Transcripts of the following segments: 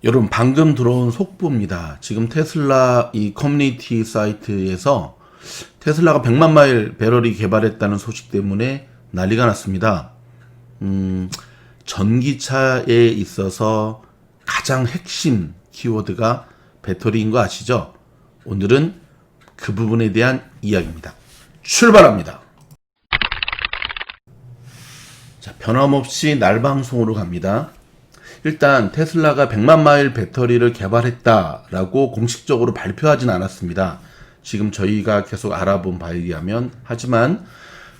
여러분 방금 들어온 속보입니다. 지금 테슬라 이 커뮤니티 사이트에서 테슬라가 100만 마일 배터리 개발했다는 소식 때문에 난리가 났습니다. 전기차에 있어서 가장 핵심 키워드가 배터리인 거 아시죠? 오늘은 그 부분에 대한 이야기입니다. 출발합니다. 자, 변함없이 날방송으로 갑니다. 일단 테슬라가 100만 마일 배터리를 개발했다라고 공식적으로 발표하진 않았습니다. 지금 저희가 계속 알아본 바에 의하면. 하지만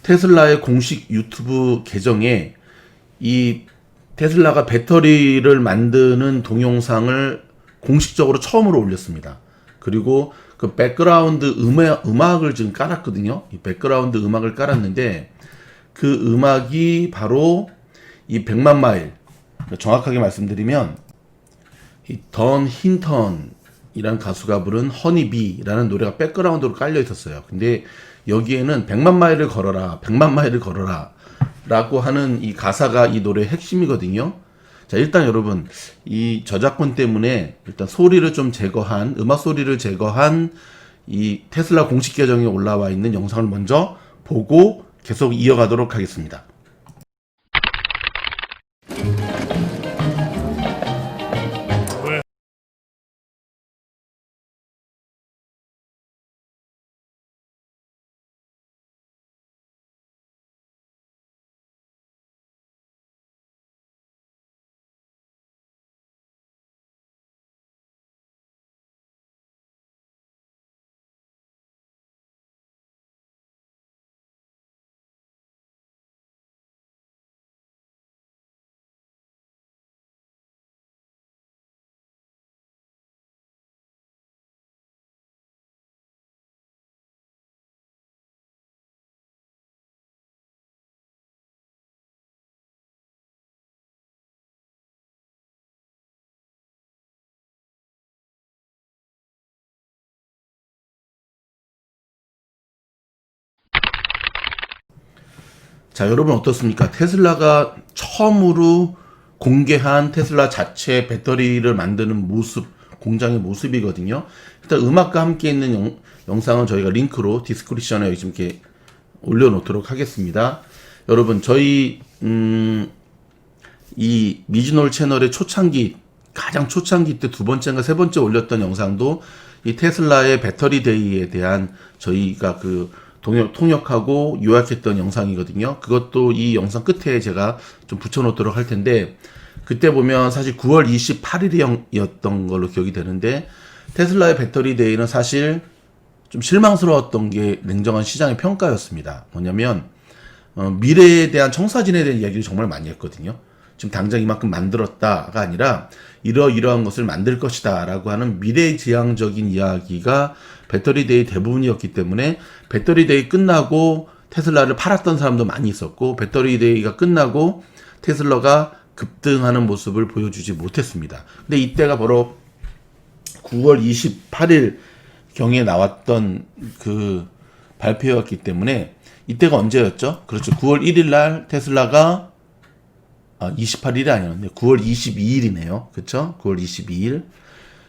테슬라의 공식 유튜브 계정에 이 테슬라가 배터리를 만드는 동영상을 공식적으로 처음으로 올렸습니다. 그리고 그 백그라운드 음악을 지금 깔았거든요. 이 백그라운드 음악을 깔았는데 그 음악이 바로 이 100만 마일, 정확하게 말씀드리면 이 던 힌턴이라는 가수가 부른 허니비라는 노래가 백그라운드로 깔려 있었어요. 근데 여기에는 100만 마일을 걸어라, 100만 마일을 걸어라 라고 하는 이 가사가 이 노래의 핵심이거든요. 자, 일단 여러분, 이 저작권 때문에 일단 소리를 좀 제거한, 음악 소리를 제거한 이 테슬라 공식 계정에 올라와 있는 영상을 먼저 보고 계속 이어가도록 하겠습니다. 자, 여러분 어떻습니까? 테슬라가 처음으로 공개한 테슬라 자체 배터리를 만드는 모습, 공장의 모습이거든요. 일단 음악과 함께 있는 영상은 저희가 링크로 디스크립션에 지금 이렇게 올려놓도록 하겠습니다. 여러분, 저희 이 미즈놀 채널의 초창기, 가장 초창기 때 두 번째인가 세 번째 올렸던 영상도 이 테슬라의 배터리 데이에 대한 저희가 그 통역하고 요약했던 영상이거든요. 그것도 이 영상 끝에 제가 좀 붙여놓도록 할 텐데, 그때 보면 사실 9월 28일이었던 걸로 기억이 되는데, 테슬라의 배터리 데이는 사실 좀 실망스러웠던 게 냉정한 시장의 평가였습니다. 뭐냐면 미래에 대한 청사진에 대한 이야기를 정말 많이 했거든요. 지금 당장 이만큼 만들었다가 아니라 이러이러한 것을 만들 것이다 라고 하는 미래지향적인 이야기가 배터리데이 대부분이었기 때문에 배터리데이 끝나고 테슬라를 팔았던 사람도 많이 있었고, 배터리데이가 끝나고 테슬라가 급등하는 모습을 보여주지 못했습니다. 근데 이때가 바로 9월 28일 경에 나왔던 그 발표였기 때문에, 이때가 언제였죠? 그렇죠. 9월 1일 날 테슬라가 28일이 아니었는데 9월 22일이네요. 그렇죠? 9월 22일.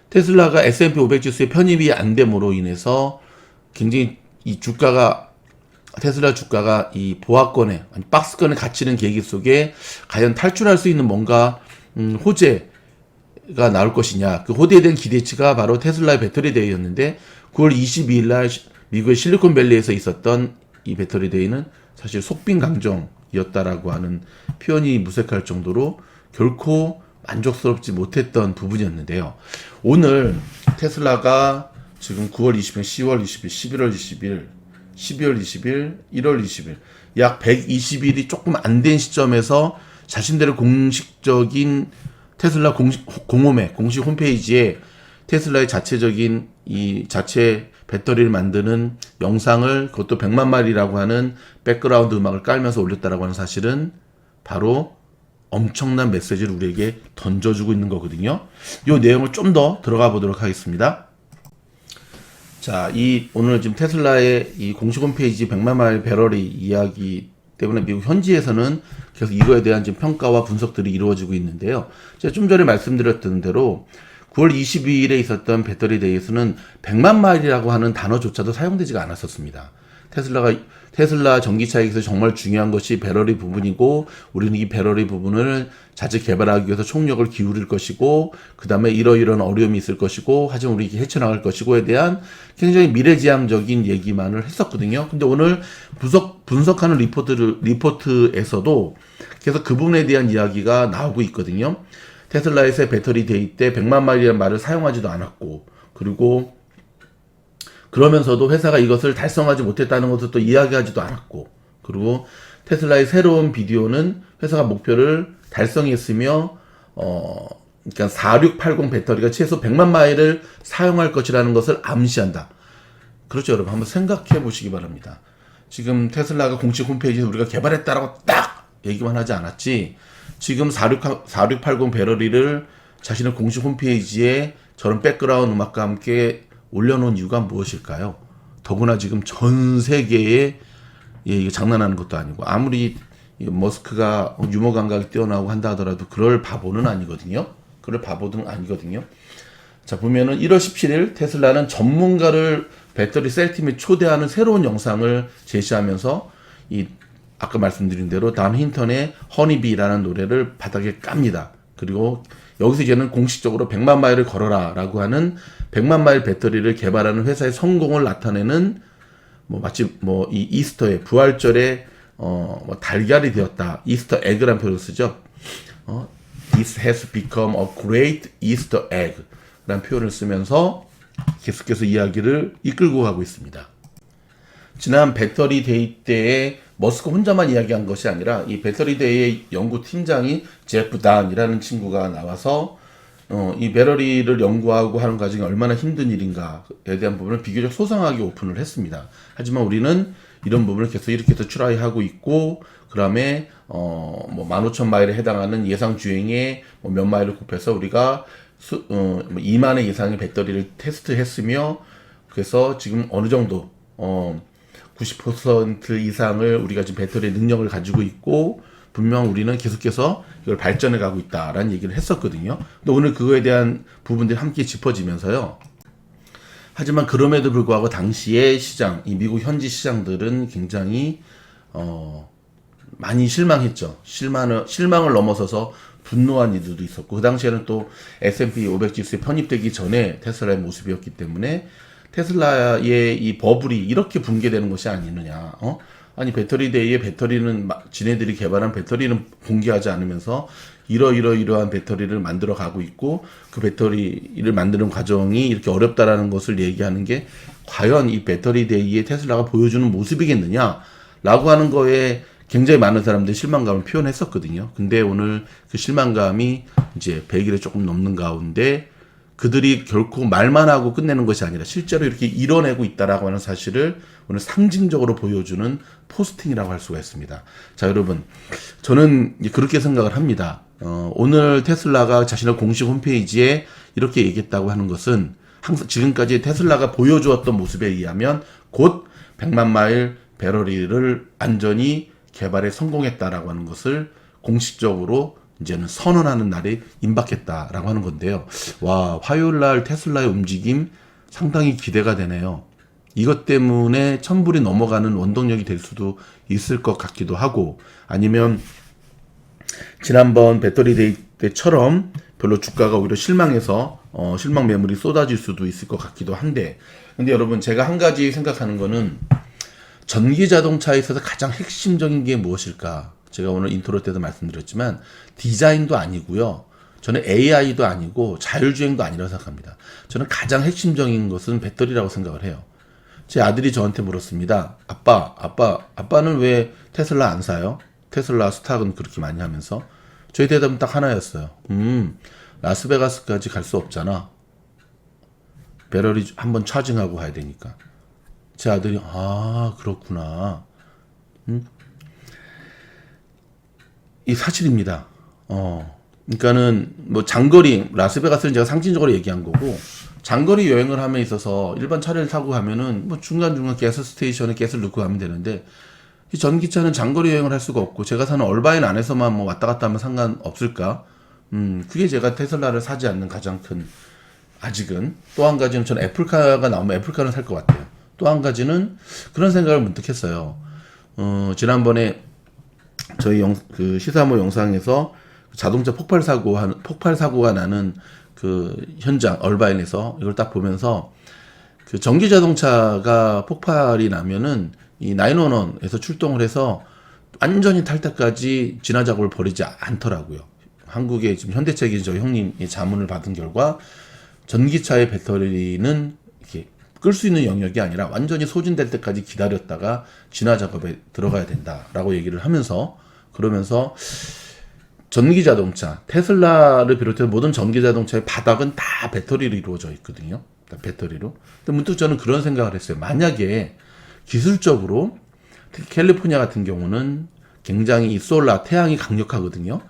테슬라가 S&P 500 지수에 편입이 안 됨으로 인해서 굉장히 이 주가가, 테슬라 주가가 이 보합권에, 아니 박스권에 갇히는 계기 속에 과연 탈출할 수 있는 뭔가 호재가 나올 것이냐. 그 호재에 대한 기대치가 바로 테슬라의 배터리 데이였는데, 9월 22일 날 미국의 실리콘밸리에서 있었던 이 배터리 데이는 사실 속빈강정이었다라고 하는 표현이 무색할 정도로 결코 만족스럽지 못했던 부분이었는데요. 오늘 테슬라가 지금 9월 20일, 10월 20일, 11월 20일, 12월 20일, 1월 20일, 약 120일이 조금 안 된 시점에서 자신들의 공식적인 테슬라 공홈에, 공식 홈페이지에 테슬라의 자체적인 이 자체 배터리를 만드는 영상을, 그것도 100만 마일이라고 하는 백그라운드 음악을 깔면서 올렸다라고 하는 사실은 바로 엄청난 메시지를 우리에게 던져주고 있는 거거든요. 이 내용을 좀 더 들어가 보도록 하겠습니다. 자, 오늘 지금 테슬라의 이 공식 홈페이지 100만 마일 배터리 이야기 때문에 미국 현지에서는 계속 이거에 대한 지금 평가와 분석들이 이루어지고 있는데요. 제가 좀 전에 말씀드렸던 대로 9월 22일에 있었던 배터리 데이에서는 100만 마일이라고 하는 단어조차도 사용되지가 않았었습니다. 테슬라 전기차에서 정말 중요한 것이 배터리 부분이고, 우리는 이 배터리 부분을 자체 개발하기 위해서 총력을 기울일 것이고, 그 다음에 이러이러한 어려움이 있을 것이고, 하지만 우리 헤쳐나갈 것이고에 대한 굉장히 미래지향적인 얘기만을 했었거든요. 근데 오늘 분석하는 리포트에서도 계속 그 부분에 대한 이야기가 나오고 있거든요. 테슬라에서의 배터리 데이 때 100만 마일이라는 말을 사용하지도 않았고, 그리고 그러면서도 회사가 이것을 달성하지 못했다는 것을 또 이야기하지도 않았고, 그리고 테슬라의 새로운 비디오는 회사가 목표를 달성했으며, 그러니까 4680 배터리가 최소 100만 마일을 사용할 것이라는 것을 암시한다. 그렇죠, 여러분. 한번 생각해 보시기 바랍니다. 지금 테슬라가 공식 홈페이지에 우리가 개발했다라고 딱 얘기만 하지 않았지, 지금 4680 배터리를 자신의 공식 홈페이지에 저런 백그라운드 음악과 함께 올려놓은 이유가 무엇일까요? 더구나 지금 전 세계에, 이게 장난하는 것도 아니고, 아무리 머스크가 유머 감각이 뛰어나고 한다 하더라도 그럴 바보는 아니거든요. 자, 보면은 1월 17일 테슬라는 전문가를 배터리 셀팀에 초대하는 새로운 영상을 제시하면서 아까 말씀드린 대로 단 힌턴의 허니비라는 노래를 바닥에 깝니다. 그리고 여기서 이제는 공식적으로 100만 마일을 걸어라 라고 하는 100만 마일 배터리를 개발하는 회사의 성공을 나타내는, 마치 이 이스터의 부활절에 달걀이 되었다, 이스터 에그라는 표현을 쓰죠. This has become a great Easter egg 라는 표현을 쓰면서 계속해서 이야기를 이끌고 가고 있습니다. 지난 배터리 데이 때에 머스크 혼자만 이야기한 것이 아니라 이 배터리 데이의 연구팀장이 제프 단이라는 친구가 나와서 이 배터리를 연구하고 하는 과정이 얼마나 힘든 일인가에 대한 부분을 비교적 소상하게 오픈을 했습니다. 하지만 우리는 이런 부분을 계속 이렇게 해서 트라이하고 있고, 그 다음에 15,000마일에 해당하는 예상 주행에 몇 마일을 곱해서 우리가 2만의 이상의 배터리를 테스트했으며, 그래서 지금 어느 정도 90% 이상을 우리가 지금 배터리의 능력을 가지고 있고, 분명 우리는 계속해서 이걸 발전해 가고 있다라는 얘기를 했었거든요. 근데 오늘 그거에 대한 부분들이 함께 짚어지면서요. 하지만 그럼에도 불구하고 당시의 시장, 이 미국 현지 시장들은 굉장히 많이 실망했죠. 실망을 넘어서서 분노한 이들도 있었고, 그 당시에는 또 S&P 500 지수에 편입되기 전에 테슬라의 모습이었기 때문에 테슬라의 이 버블이 이렇게 붕괴되는 것이 아니느냐. 아니, 배터리 데이에 배터리는 지네들이 개발한 배터리는 공개하지 않으면서 이러한 배터리를 만들어 가고 있고, 그 배터리를 만드는 과정이 이렇게 어렵다라는 것을 얘기하는 게 과연 이 배터리 데이에 테슬라가 보여주는 모습이겠느냐라고 하는 거에 굉장히 많은 사람들이 실망감을 표현했었거든요. 근데 오늘 그 실망감이 이제 100일에 조금 넘는 가운데 그들이 결코 말만 하고 끝내는 것이 아니라 실제로 이렇게 이뤄내고 있다라고 하는 사실을 오늘 상징적으로 보여주는 포스팅이라고 할 수가 있습니다. 자, 여러분, 저는 그렇게 생각을 합니다. 오늘 테슬라가 자신의 공식 홈페이지에 이렇게 얘기했다고 하는 것은 항상 지금까지 테슬라가 보여주었던 모습에 의하면 곧 100만 마일 배터리를 안전히 개발에 성공했다라고 하는 것을 공식적으로 이제는 선언하는 날이 임박했다라고 하는 건데요. 와, 화요일 날 테슬라의 움직임 상당히 기대가 되네요. 이것 때문에 1000불이 넘어가는 원동력이 될 수도 있을 것 같기도 하고, 아니면 지난번 배터리 데이 때처럼 별로 주가가 오히려 실망해서 실망 매물이 쏟아질 수도 있을 것 같기도 한데, 근데 여러분, 제가 한 가지 생각하는 거는 전기 자동차에 있어서 가장 핵심적인 게 무엇일까? 제가 오늘 인트로 때도 말씀드렸지만 디자인도 아니고요. 저는 AI도 아니고 자율주행도 아니라고 생각합니다. 저는 가장 핵심적인 것은 배터리라고 생각을 해요. 제 아들이 저한테 물었습니다. 아빠는 왜 테슬라 안 사요? 테슬라 스탁은 그렇게 많이 하면서. 저희 대답은 딱 하나였어요. 라스베가스까지 갈 수 없잖아. 배터리 한번 차징하고 가야 되니까. 제 아들이 그렇구나. 이 사실입니다. 그러니까는 장거리, 라스베가스는 제가 상징적으로 얘기한 거고, 장거리 여행을 함에 있어서 일반 차를 타고 가면은 중간중간 가스 스테이션에 가스를 넣고 가면 되는데, 이 전기차는 장거리 여행을 할 수가 없고 제가 사는 얼바인 안에서만 뭐 왔다 갔다 하면 상관없을까? 그게 제가 테슬라를 사지 않는 가장 큰 아직은. 또 한 가지는 저는 애플카가 나오면 애플카는 살 것 같아요. 또 한 가지는 그런 생각을 문득 했어요. 지난번에 저희 그 시사모 영상에서 자동차 폭발 사고가 나는 그 현장 얼바인에서 이걸 딱 보면서 그 전기 자동차가 폭발이 나면은 이 911에서 출동을 해서 완전히 탈 때까지 진화 작업을 벌이지 않더라고요. 한국의 지금 현대차기 저 형님이 자문을 받은 결과 전기차의 배터리는 이렇게 끌 수 있는 영역이 아니라 완전히 소진될 때까지 기다렸다가 진화 작업에 들어가야 된다라고 얘기를 하면서 그러면서 전기 자동차, 테슬라를 비롯해서 모든 전기 자동차의 바닥은 다 배터리로 이루어져 있거든요. 다 배터리로. 근데 문득 저는 그런 생각을 했어요. 만약에 기술적으로 특히 캘리포니아 같은 경우는 굉장히 이 솔라, 태양이 강력하거든요.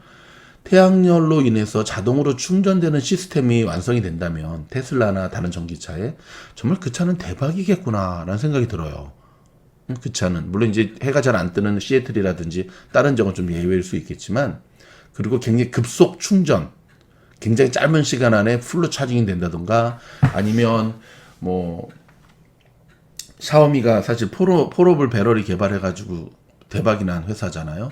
태양열로 인해서 자동으로 충전되는 시스템이 완성이 된다면 테슬라나 다른 전기차에 정말 그 차는 대박이겠구나라는 생각이 들어요. 그 차는 물론 이제 해가 잘 안 뜨는 시애틀이라든지 다른 점은 좀 예외일 수 있겠지만 그리고 굉장히 급속 충전 굉장히 짧은 시간 안에 풀로 차징이 된다던가 아니면 뭐 샤오미가 사실 폴업을 배럴이 개발해가지고 대박이 난 회사잖아요.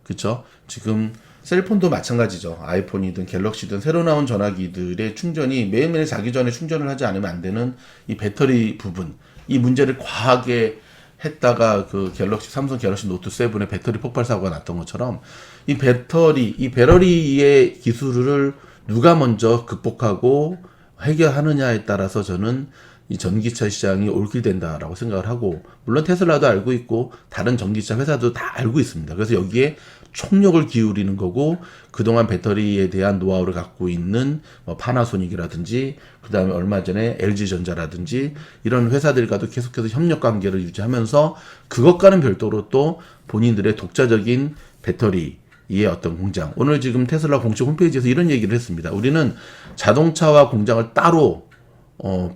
그렇죠? 지금 셀폰도 마찬가지죠. 아이폰이든 갤럭시든 새로 나온 전화기들의 충전이 매일매일 자기 전에 충전을 하지 않으면 안 되는 이 배터리 부분, 이 문제를 과하게 했다가 그 삼성 갤럭시 노트 7의 배터리 폭발 사고가 났던 것처럼 이 배터리의 기술을 누가 먼저 극복하고 해결하느냐에 따라서 저는 이 전기차 시장이 올킬된다라고 생각을 하고 물론 테슬라도 알고 있고 다른 전기차 회사도 다 알고 있습니다. 그래서 여기에 총력을 기울이는 거고 그동안 배터리에 대한 노하우를 갖고 있는 뭐 파나소닉이라든지 그다음에 얼마 전에 LG전자라든지 이런 회사들과도 계속해서 협력 관계를 유지하면서 그것과는 별도로 또 본인들의 독자적인 배터리의 어떤 공장. 오늘 지금 테슬라 공식 홈페이지에서 이런 얘기를 했습니다. 우리는 자동차와 공장을 따로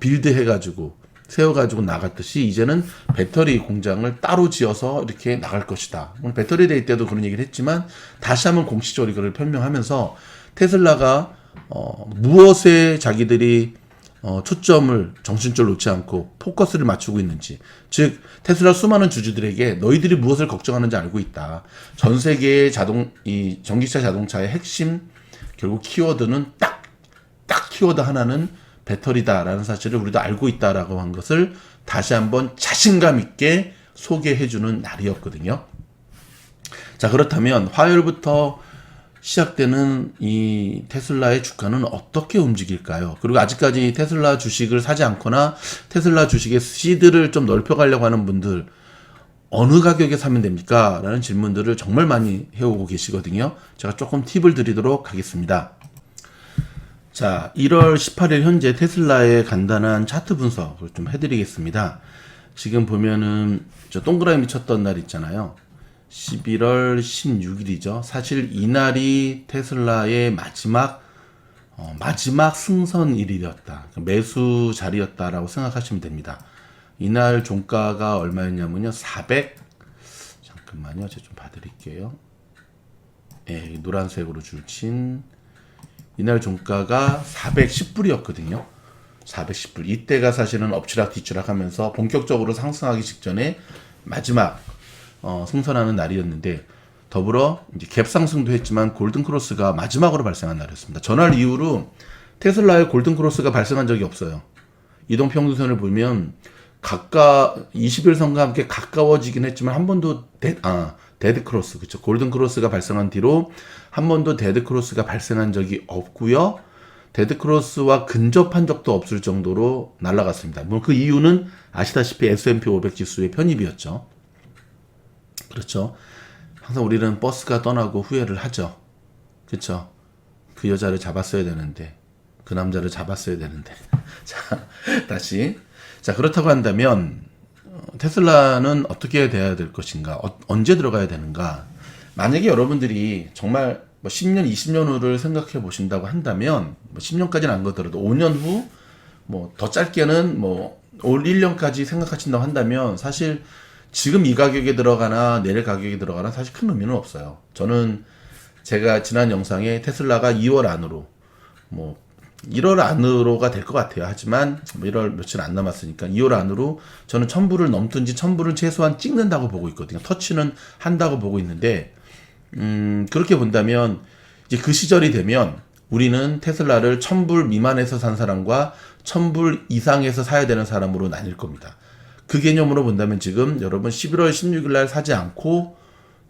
빌드해가지고 세워가지고 나갔듯이 이제는 배터리 공장을 따로 지어서 이렇게 나갈 것이다. 오늘 배터리 데이 때도 그런 얘기를 했지만 다시 한번 공식적으로 이걸 설명하면서 테슬라가 무엇에 자기들이 초점을 정신줄 놓지 않고 포커스를 맞추고 있는지 즉 테슬라 수많은 주주들에게 너희들이 무엇을 걱정하는지 알고 있다. 전 세계의 이 전기차 자동차의 핵심 결국 키워드는 딱 키워드 하나는 배터리다라는 사실을 우리도 알고 있다라고 한 것을 다시 한번 자신감 있게 소개해주는 날이었거든요. 자, 그렇다면 화요일부터 시작되는 이 테슬라의 주가는 어떻게 움직일까요? 그리고 아직까지 테슬라 주식을 사지 않거나 테슬라 주식의 시드를 좀 넓혀가려고 하는 분들 어느 가격에 사면 됩니까? 라는 질문들을 정말 많이 해오고 계시거든요. 제가 조금 팁을 드리도록 하겠습니다. 자, 1월 18일 현재 테슬라의 간단한 차트 분석을 좀 해드리겠습니다. 지금 보면은 저 동그라미 쳤던 날 있잖아요. 11월 16일이죠. 사실 이날이 테슬라의 마지막 승선일이었다. 매수 자리였다라고 생각하시면 됩니다. 이날 종가가 얼마였냐면요. 잠깐만요. 제가 좀 봐드릴게요. 예, 노란색으로 줄친 이날 종가가 410불이었거든요. 410불. 이때가 사실은 엎치락 뒤치락 하면서 본격적으로 상승하기 직전에 마지막 승선하는 날이었는데 더불어 이제 갭 상승도 했지만 골든 크로스가 마지막으로 발생한 날이었습니다. 전날 이후로 테슬라의 골든 크로스가 발생한 적이 없어요. 이동 평균선을 보면 20일선과 함께 가까워지긴 했지만 한 번도 데드 크로스, 그쵸. 골든 크로스가 발생한 뒤로 한 번도 데드 크로스가 발생한 적이 없고요. 데드 크로스와 근접한 적도 없을 정도로 날아갔습니다. 뭐 그 이유는 아시다시피 S&P 500 지수의 편입이었죠. 그렇죠. 항상 우리는 버스가 떠나고 후회를 하죠. 그렇죠. 그 여자를 잡았어야 되는데, 그 남자를 잡았어야 되는데. 자, 다시. 자, 그렇다고 한다면 테슬라는 어떻게 돼야 될 것인가? 언제 들어가야 되는가? 만약에 여러분들이 정말 10년, 20년 후를 생각해 보신다고 한다면 10년까지는 안 가더라도 5년 후, 더 짧게는 올 1년까지 생각하신다고 한다면 사실 지금 이 가격에 들어가나 내일 가격에 들어가나 사실 큰 의미는 없어요. 저는 제가 지난 영상에 테슬라가 2월 안으로 뭐 1월 안으로가 될 것 같아요. 하지만 1월 며칠 안 남았으니까 2월 안으로 저는 1000불을 넘든지 1000불은 최소한 찍는다고 보고 있거든요. 터치는 한다고 보고 있는데 그렇게 본다면 이제 그 시절이 되면 우리는 테슬라를 1000불 미만에서 산 사람과 1000불 이상에서 사야 되는 사람으로 나뉠 겁니다. 그 개념으로 본다면 지금 여러분 11월 16일 날 사지 않고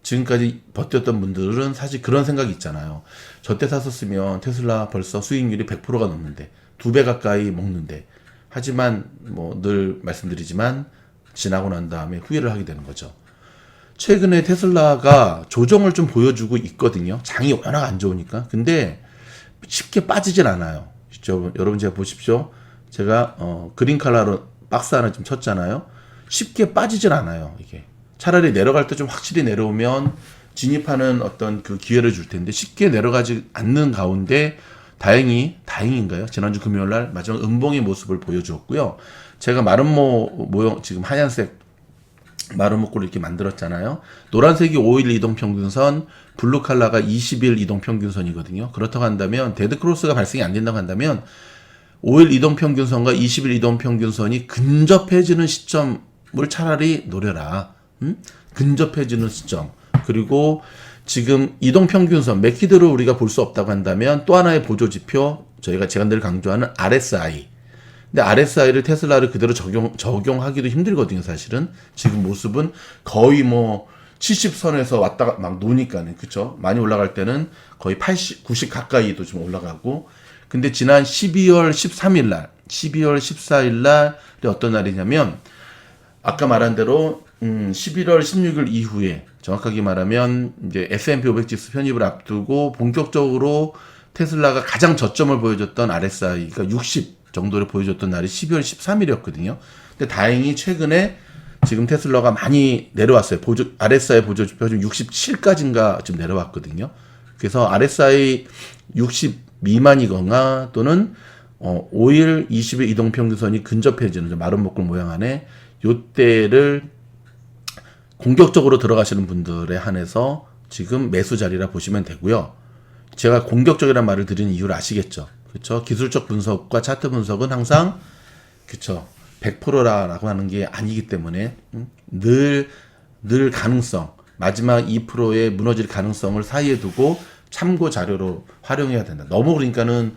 지금까지 버텼던 분들은 사실 그런 생각이 있잖아요. 저 때 샀었으면 테슬라 벌써 수익률이 100%가 넘는데 2배 가까이 먹는데, 하지만 뭐 늘 말씀드리지만 지나고 난 다음에 후회를 하게 되는 거죠. 최근에 테슬라가 조정을 좀 보여주고 있거든요. 장이 워낙 안 좋으니까. 근데 쉽게 빠지진 않아요. 여러분 제가 보십시오. 제가 그린 컬러로 박스 하나 좀 쳤잖아요. 쉽게 빠지진 않아요. 이게 차라리 내려갈 때 좀 확실히 내려오면 진입하는 어떤 그 기회를 줄 텐데 쉽게 내려가지 않는 가운데 다행인가요? 지난주 금요일 날 마지막 음봉의 모습을 보여주었고요. 제가 마름모 모형 지금 하얀색 마름모꼴을 이렇게 만들었잖아요. 노란색이 5일 이동평균선, 블루 컬러가 20일 이동평균선이거든요. 그렇다고 한다면 데드크로스가 발생이 안 된다고 한다면 5일 이동평균선과 20일 이동평균선이 근접해지는 시점을 차라리 노려라. 근접해지는 시점. 그리고 지금 이동평균선, 맥키드를 우리가 볼 수 없다고 한다면 또 하나의 보조지표, 제가 늘 강조하는 RSI. 근데 RSI를 테슬라를 그대로 적용하기도 힘들거든요, 사실은. 지금 모습은 거의 뭐 70선에서 왔다가 막 노니까는, 그쵸? 많이 올라갈 때는 거의 80, 90 가까이도 좀 올라가고. 근데 지난 12월 13일 날, 12월 14일 날이 어떤 날이냐면, 아까 말한 대로 11월 16일 이후에 정확하게 말하면 이제 S&P 500 지수 편입을 앞두고 본격적으로 테슬라가 가장 저점을 보여줬던 RSI가 60 정도를 보여줬던 날이 12월 13일이었거든요. 근데 다행히 최근에 지금 테슬라가 많이 내려왔어요. RSI 보조지표 지금 67까지인가 좀 내려왔거든요. 그래서 RSI 60 미만이거나 또는 5일, 20일 이동평균선이 근접해지는 마름모꼴 모양 안에 요때를 공격적으로 들어가시는 분들에 한해서 지금 매수 자리라 보시면 되고요. 제가 공격적이라는 말을 드리는 이유를 아시겠죠? 그렇죠? 기술적 분석과 차트 분석은 항상 그렇죠. 100%라고 하는 게 아니기 때문에 늘 가능성, 마지막 2%의 무너질 가능성을 사이에 두고 참고 자료로 활용해야 된다. 너무 그러니까는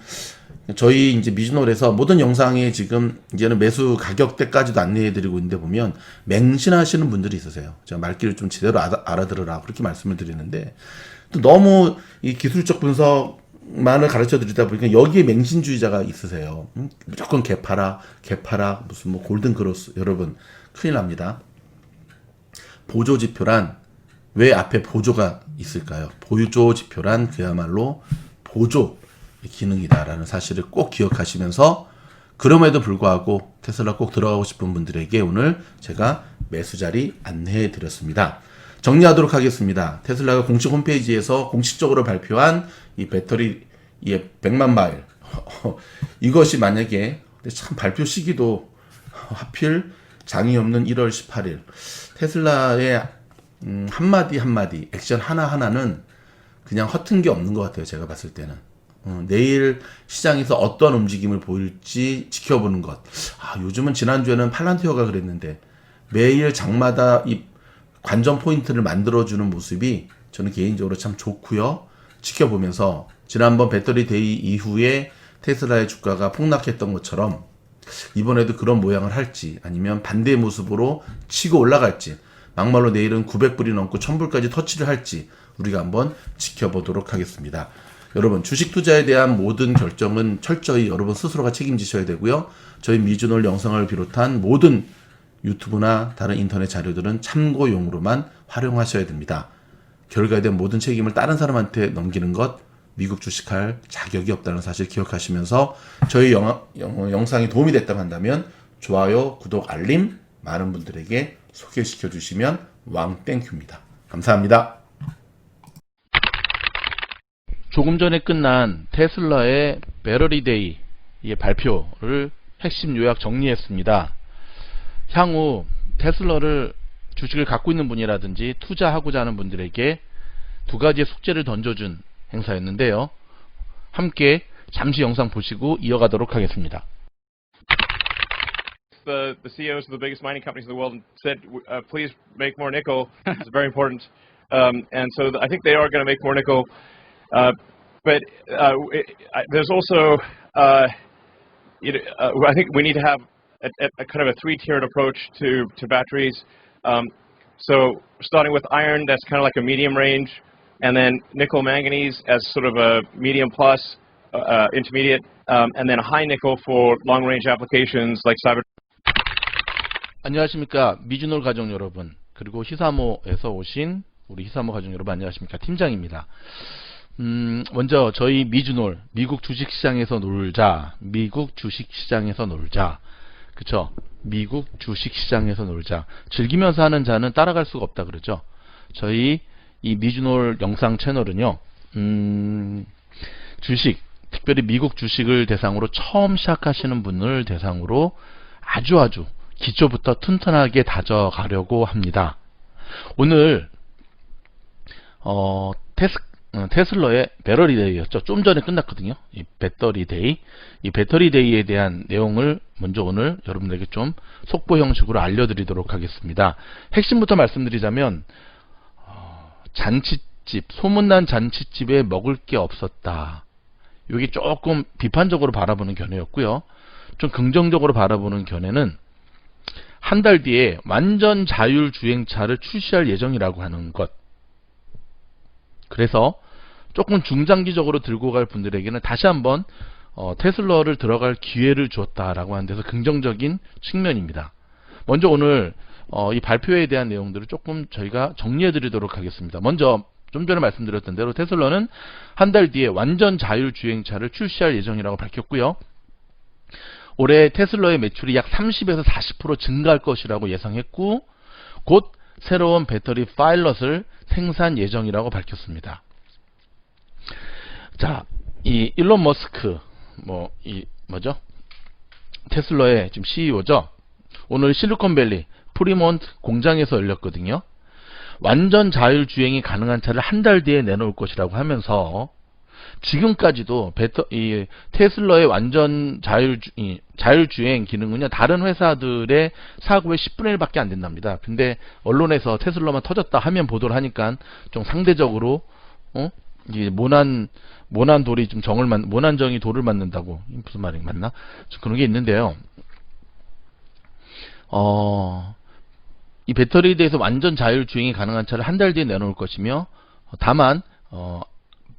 저희 이제 미즈놀에서 모든 영상에 지금 이제는 매수 가격대까지도 안내해드리고 있는데 보면 맹신하시는 분들이 있으세요. 제가 말귀를 좀 제대로 알아들으라 그렇게 말씀을 드리는데 또 너무 이 기술적 분석만을 가르쳐 드리다 보니까 여기에 맹신주의자가 있으세요. 무조건 개파라 무슨 뭐 골든 크로스. 여러분 큰일 납니다. 보조 지표란 왜 앞에 보조가 있을까요? 보조 지표란 그야말로 보조 기능이다라는 사실을 꼭 기억하시면서, 그럼에도 불구하고 테슬라 꼭 들어가고 싶은 분들에게 오늘 제가 매수 자리 안내해 드렸습니다. 정리하도록 하겠습니다. 테슬라가 공식 홈페이지에서 공식적으로 발표한 이 배터리의 100만 마일 이것이 만약에 참 발표 시기도 하필 장이 없는 1월 18일 테슬라의 한마디 액션 하나하나는 그냥 허튼 게 없는 것 같아요. 제가 봤을 때는 내일 시장에서 어떤 움직임을 보일지 지켜보는 것. 요즘은 지난주에는 팔란티어가 그랬는데 매일 장마다 이 관전 포인트를 만들어주는 모습이 저는 개인적으로 참 좋고요. 지켜보면서 지난번 배터리 데이 이후에 테슬라의 주가가 폭락했던 것처럼 이번에도 그런 모양을 할지, 아니면 반대의 모습으로 치고 올라갈지, 막말로 내일은 900불이 넘고 1000불까지 터치를 할지 우리가 한번 지켜보도록 하겠습니다. 여러분, 주식 투자에 대한 모든 결정은 철저히 여러분 스스로가 책임지셔야 되고요. 저희 미즈놀 영상을 비롯한 모든 유튜브나 다른 인터넷 자료들은 참고용으로만 활용하셔야 됩니다. 결과에 대한 모든 책임을 다른 사람한테 넘기는 것, 미국 주식할 자격이 없다는 사실 기억하시면서 저희 영상이 도움이 됐다고 한다면 좋아요, 구독, 알림 많은 분들에게 소개시켜 주시면 왕땡큐입니다. 감사합니다. 조금 전에 끝난 테슬라의 배터리 데이의 발표를 핵심 요약 정리했습니다. 향후 테슬라를 주식을 갖고 있는 분이라든지 투자하고자 하는 분들에게 두 가지의 숙제를 던져준 행사였는데요. 함께 잠시 영상 보시고 이어가도록 하겠습니다. The CEOs of the biggest mining companies in the world and said, please make more nickel. It's very important. And so I think they are going to make more nickel. There's also, I think we need to have a kind of a three-tiered approach to batteries. So starting with iron, that's kind of like a medium range, and then nickel manganese as sort of a medium plus, intermediate, and then high nickel for long range applications like cyber. 안녕하십니까 미주놀 가족 여러분, 그리고 히사모에서 오신 우리 히사모 가족 여러분, 안녕하십니까. 팀장입니다. 먼저 저희 미주놀, 미국 주식시장에서 놀자, 미국 주식시장에서 놀자, 그쵸? 미국 주식시장에서 놀자. 즐기면서 하는 자는 따라갈 수가 없다 그러죠. 저희 이 미주놀 영상 채널은요, 주식, 특별히 미국 주식을 대상으로 처음 시작하시는 분을 대상으로 아주 기초부터 튼튼하게 다져가려고 합니다. 오늘 테슬라의 배터리 데이였죠. 좀 전에 끝났거든요. 이 배터리 데이. 이 배터리 데이에 대한 내용을 먼저 오늘 여러분들에게 좀 속보 형식으로 알려드리도록 하겠습니다. 핵심부터 말씀드리자면 잔치집, 소문난 잔치집에 먹을 게 없었다. 이게 조금 비판적으로 바라보는 견해였고요. 좀 긍정적으로 바라보는 견해는 한 달 뒤에 완전 자율주행차를 출시할 예정이라고 하는 것. 그래서 조금 중장기적으로 들고 갈 분들에게는 다시 한번 테슬라를 들어갈 기회를 주었다라고 하는 데서 긍정적인 측면입니다. 먼저 오늘 이 발표에 대한 내용들을 조금 저희가 정리해 드리도록 하겠습니다. 먼저 좀 전에 말씀드렸던 대로 테슬라는 한 달 뒤에 완전 자율주행차를 출시할 예정이라고 밝혔고요. 올해 테슬라의 매출이 약 30에서 40% 증가할 것이라고 예상했고, 곧 새로운 배터리 파일럿을 생산 예정이라고 밝혔습니다. 자, 이 일론 머스크, 테슬라의 지금 CEO죠. 오늘 실리콘밸리 프리몬트 공장에서 열렸거든요. 완전 자율주행이 가능한 차를 한 달 뒤에 내놓을 것이라고 하면서, 지금까지도 이 테슬라의 완전 자율주행 기능은요, 다른 회사들의 사고의 10분의 1밖에 안 된답니다. 근데 언론에서 테슬라만 터졌다 하면 보도를 하니까 좀 상대적으로 이게 모난 돌이 좀 모난정이 돌을 맞는다고, 무슨 말이 맞나? 그런 게 있는데요. 이 배터리에 대해서 완전 자율주행이 가능한 차를 한 달 뒤에 내놓을 것이며, 다만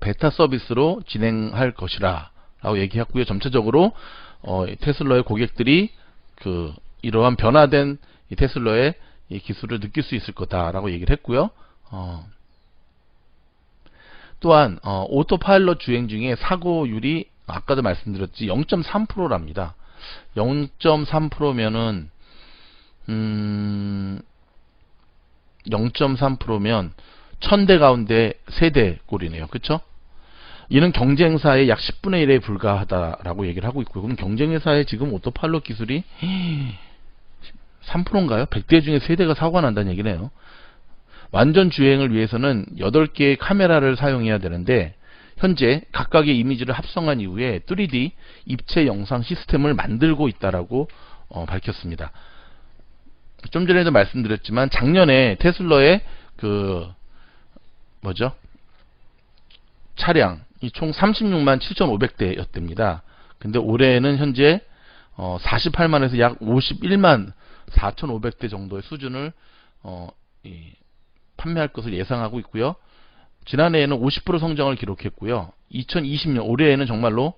베타 서비스로 진행할 것이라 라고 얘기했고요. 점차적으로 테슬라의 고객들이 이러한 변화된 이 테슬라의 이 기술을 느낄 수 있을 거다라고 얘기를 했고요. 또한 오토파일럿 주행 중에 사고율이 아까도 말씀드렸지 0.3%랍니다. 0.3%면은 0.3%면 1000대 가운데 3대 꼴이네요. 그쵸? 이는 경쟁사의 약 10분의 1에 불과하다라고 얘기를 하고 있고요. 그럼 경쟁회사의 지금 오토파일럿 기술이 3%인가요? 100대 중에 3대가 사고가 난다는 얘기네요. 완전 주행을 위해서는 8개의 카메라를 사용해야 되는데, 현재 각각의 이미지를 합성한 이후에 3D 입체 영상 시스템을 만들고 있다라고 밝혔습니다. 좀 전에도 말씀드렸지만 작년에 테슬라의 차량이 총 36만 7,500대였답니다. 근데 올해는 현재 48만에서 약 51만 4,500대 정도의 수준을 판매할 것을 예상하고 있고요. 지난해에는 50% 성장을 기록했고요. 2020년 올해에는 정말로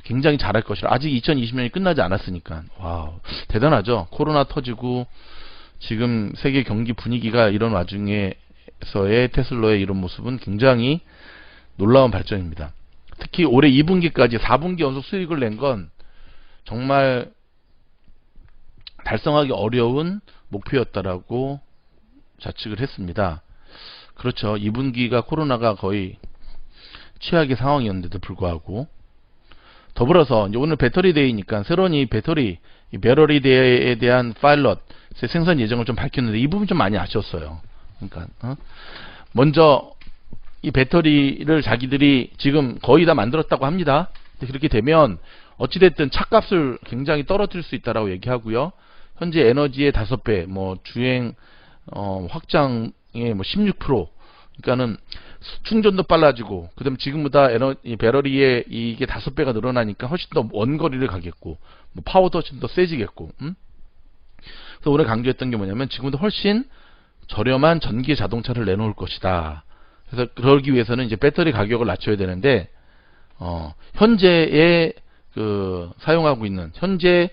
굉장히 잘할 것이라. 아직 2020년이 끝나지 않았으니까. 와우, 대단하죠. 코로나 터지고 지금 세계 경기 분위기가 이런 와중에서의 테슬라의 이런 모습은 굉장히 놀라운 발전입니다. 특히 올해 2분기까지 4분기 연속 수익을 낸 건 정말 달성하기 어려운 목표였다라고 자측을 했습니다. 그렇죠. 2분기가 코로나가 거의 최악의 상황이었는데도 불구하고 더불어서 이제 오늘 배터리 데이니까 새로운 이 배터리 데이에 대한 파일럿 생산 예정을 좀 밝혔는데 이 부분 좀 많이 아쉬웠어요. 그러니까 먼저 이 배터리를 자기들이 지금 거의 다 만들었다고 합니다. 그렇게 되면 어찌됐든 차값을 굉장히 떨어뜨릴 수 있다라고 얘기하고요. 현재 에너지의 5배, 뭐 주행 확장의 뭐 16%, 그러니까는 충전도 빨라지고, 그다음에 지금보다 배터리의 이게 5배가 늘어나니까 훨씬 더 원거리를 가겠고, 뭐 파워도 훨씬 더 세지겠고. 그래서 오늘 강조했던 게 뭐냐면 지금보다 훨씬 저렴한 전기 자동차를 내놓을 것이다. 그래서 그러기 위해서는 이제 배터리 가격을 낮춰야 되는데, 현재의 사용하고 있는 현재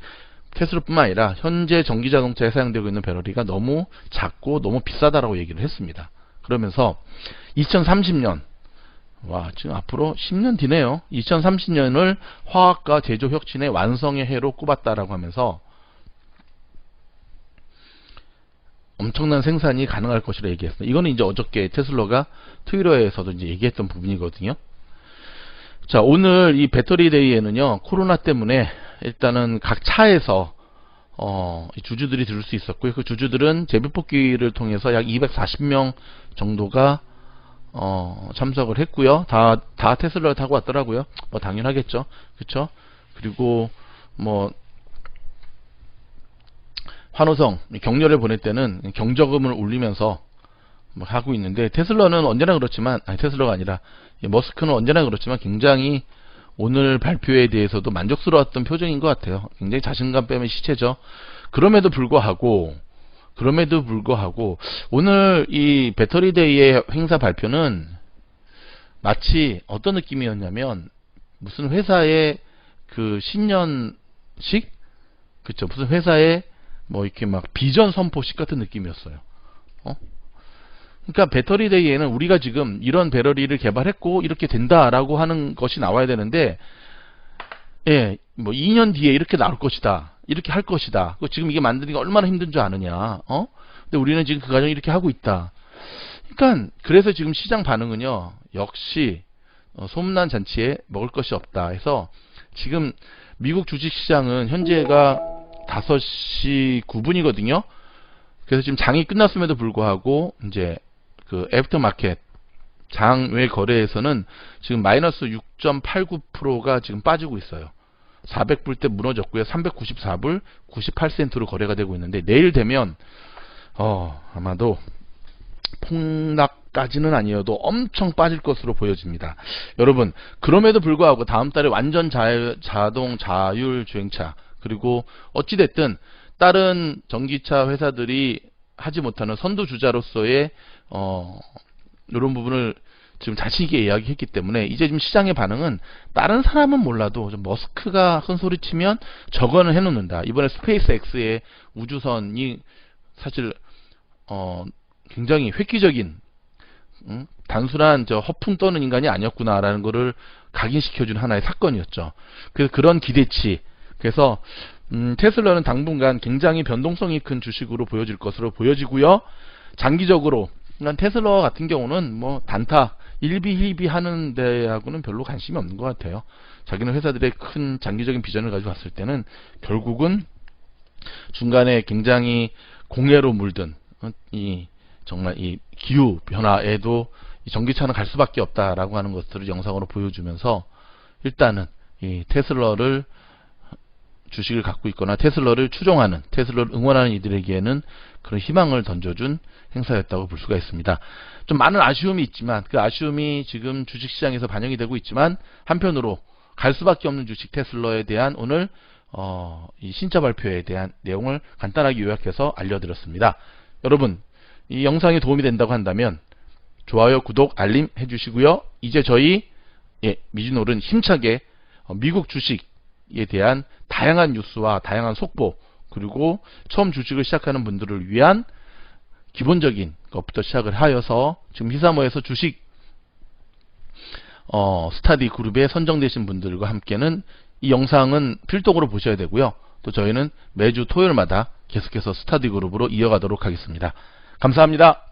테슬라뿐만 아니라 현재 전기 자동차에 사용되고 있는 배터리가 너무 작고 너무 비싸다라고 얘기를 했습니다. 그러면서 2030년, 지금 앞으로 10년 뒤네요. 2030년을 화학과 제조 혁신의 완성의 해로 꼽았다라고 하면서 엄청난 생산이 가능할 것이라 얘기했습니다. 이거는 이제 어저께 테슬라가 트위터에서도 이제 얘기했던 부분이거든요. 자, 오늘 이 배터리 데이에는요, 코로나 때문에 일단은 각 차에서 주주들이 들을 수 있었고요. 그 주주들은 제비뽑기를 통해서 약 240명 정도가 참석을 했고요. 다 테슬라를 타고 왔더라고요. 뭐 당연하겠죠. 그쵸? 그리고 뭐 환호성, 격려를 보낼 때는 경적음을 울리면서 뭐 하고 있는데, 테슬라는 언제나 그렇지만, 테슬라가 아니라 머스크는 언제나 그렇지만 굉장히 오늘 발표에 대해서도 만족스러웠던 표정인 것 같아요. 굉장히 자신감 빼면 시체죠. 그럼에도 불구하고 오늘 이 배터리 데이의 행사 발표는 마치 어떤 느낌이었냐면 무슨 회사의 그 신년식, 그쵸? 무슨 회사의 뭐 이렇게 막 비전 선포식 같은 느낌이었어요. 그러니까 배터리 데이에는 우리가 지금 이런 배터리를 개발했고 이렇게 된다라고 하는 것이 나와야 되는데, 뭐 2년 뒤에 이렇게 나올 것이다, 이렇게 할 것이다. 지금 이게 만드는 게 얼마나 힘든 줄 아느냐. 근데 우리는 지금 그 과정 이렇게 하고 있다. 그러니까 그래서 지금 시장 반응은요, 역시 소문난 잔치에 먹을 것이 없다 해서 지금 미국 주식시장은 현재가 5시 9분이거든요. 그래서 지금 장이 끝났음에도 불구하고 이제 그 애프터마켓 장외 거래에서는 지금 마이너스 6.89%가 지금 빠지고 있어요. 400불대 무너졌고요. 394불 98센트로 거래가 되고 있는데, 내일 되면 아마도 폭락까지는 아니어도 엄청 빠질 것으로 보여집니다. 여러분, 그럼에도 불구하고 다음 달에 완전 자동 자율 주행차, 그리고 어찌됐든 다른 전기차 회사들이 하지 못하는 선두주자로서의 이런 부분을 지금 자신있게 이야기했기 때문에 이제 지금 시장의 반응은 다른 사람은 몰라도 좀 머스크가 큰 소리 치면 저거는 해놓는다. 이번에 스페이스X의 우주선이 사실 굉장히 획기적인, 단순한 허풍 떠는 인간이 아니었구나라는 거를 각인시켜준 하나의 사건이었죠. 그래서 그런 기대치, 그래서 테슬라는 당분간 굉장히 변동성이 큰 주식으로 보여질 것으로 보여지고요. 장기적으로 테슬라 같은 경우는 뭐 단타 1비 1비 하는 데하고는 별로 관심이 없는 것 같아요. 자기는 회사들의 큰 장기적인 비전을 가지고 봤을 때는 결국은 중간에 굉장히 공해로 물든 정말 이 기후 변화에도 이 전기차는 갈 수밖에 없다라고 하는 것들을 영상으로 보여주면서 일단은 이 테슬라를 주식을 갖고 있거나 테슬라를 추종하는, 테슬라를 응원하는 이들에게는 그런 희망을 던져준 행사였다고 볼 수가 있습니다. 좀 많은 아쉬움이 있지만 그 아쉬움이 지금 주식시장에서 반영이 되고 있지만, 한편으로 갈 수밖에 없는 주식 테슬라에 대한 오늘 이 신차 발표에 대한 내용을 간단하게 요약해서 알려드렸습니다. 여러분, 이 영상이 도움이 된다고 한다면 좋아요, 구독, 알림 해주시고요. 이제 저희 미주노는 힘차게 미국 주식에 대한 다양한 뉴스와 다양한 속보, 그리고 처음 주식을 시작하는 분들을 위한 기본적인 것부터 시작을 하여서 지금 히사모에서 주식 스타디 그룹에 선정되신 분들과 함께는 이 영상은 필독으로 보셔야 되고요. 또 저희는 매주 토요일마다 계속해서 스타디 그룹으로 이어가도록 하겠습니다. 감사합니다.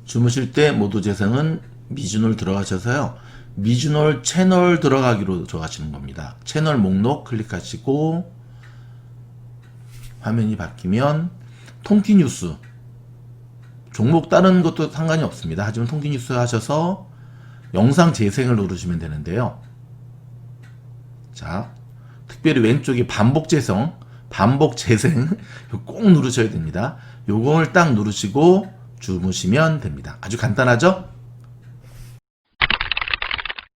주무실 때 모두 재생은 미주놀 들어가셔서요. 미주놀 채널 들어가기로 들어가시는 겁니다. 채널 목록 클릭하시고 화면이 바뀌면 통키 뉴스 종목 다른 것도 상관이 없습니다. 하지만 통키 뉴스 하셔서 영상 재생을 누르시면 되는데요. 자, 특별히 왼쪽에 반복 재생 꼭 누르셔야 됩니다. 요걸 딱 누르시고 주무시면 됩니다. 아주 간단하죠?